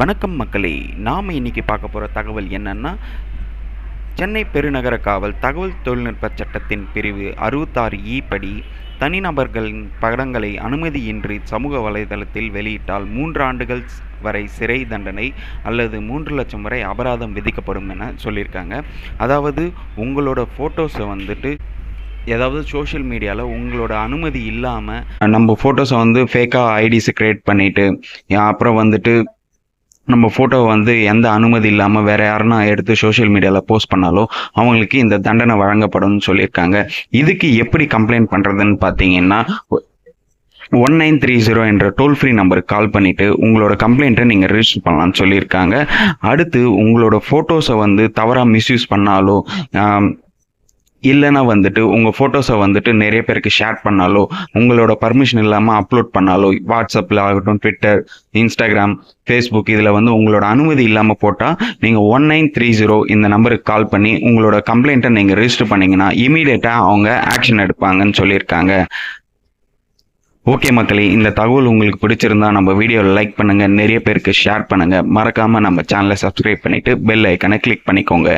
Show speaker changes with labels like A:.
A: வணக்கம் மக்களே, நாம் இன்னைக்கு பார்க்க போகிற தகவல் என்னன்னா, சென்னை பெருநகர காவல் தகவல் தொழில்நுட்ப சட்டத்தின் பிரிவு 66E படி தனிநபர்களின் படங்களை அனுமதியின்றி சமூக வலைதளத்தில் வெளியிட்டால் 3 ஆண்டுகள் வரை சிறை தண்டனை அல்லது 3 லட்சம் வரை அபராதம் விதிக்கப்படும் என சொல்லியிருக்காங்க. அதாவது உங்களோட ஃபோட்டோஸை ஏதாவது சோஷியல் மீடியாவில் உங்களோட அனுமதி இல்லாமல் நம்ம ஃபோட்டோஸை ஃபேக்காக ஐடிஸை க்ரியேட் பண்ணிவிட்டு அப்புறம் நம்ம ஃபோட்டோவை எந்த அனுமதி இல்லாமல் வேறு யாருன்னா எடுத்து சோஷியல் மீடியாவில் போஸ்ட் பண்ணாலோ அவங்களுக்கு இந்த தண்டனை வழங்கப்படும்னு சொல்லியிருக்காங்க. இதுக்கு எப்படி கம்ப்ளைண்ட் பண்ணுறதுன்னு பார்த்தீங்கன்னா, 1930 என்ற டோல் ஃப்ரீ நம்பருக்கு கால் பண்ணிவிட்டு உங்களோட கம்ப்ளைண்ட்டை நீங்கள் ரிஜிஸ்டர் பண்ணலான்னு சொல்லியிருக்காங்க. அடுத்து உங்களோட ஃபோட்டோஸை தவறாக மிஸ்யூஸ் பண்ணாலோ இல்லைன்னா உங்கள் ஃபோட்டோஸை நிறைய பேருக்கு ஷேர் பண்ணாலோ, உங்களோட பர்மிஷன் இல்லாமல் அப்லோட் பண்ணாலோ, வாட்ஸ்அப்பில் ஆகட்டும், ட்விட்டர், இன்ஸ்டாகிராம், ஃபேஸ்புக் இதில் உங்களோட அனுமதி இல்லாமல் போட்டால் நீங்கள் 1930 இந்த நம்பருக்கு கால் பண்ணி உங்களோட கம்ப்ளைண்ட்டை நீங்கள் ரிஜிஸ்டர் பண்ணிங்கன்னா இமீடியட்டாக அவங்க ஆக்ஷன் எடுப்பாங்கன்னு சொல்லியிருக்காங்க. ஓகே மக்களே, இந்த தகவல் உங்களுக்கு பிடிச்சிருந்தா நம்ம வீடியோவில் லைக் பண்ணுங்கள், நிறைய பேருக்கு ஷேர் பண்ணுங்கள், மறக்காமல் நம்ம சேனலை சப்ஸ்கிரைப் பண்ணிவிட்டு பெல் ஐக்கனை கிளிக் பண்ணிக்கோங்க.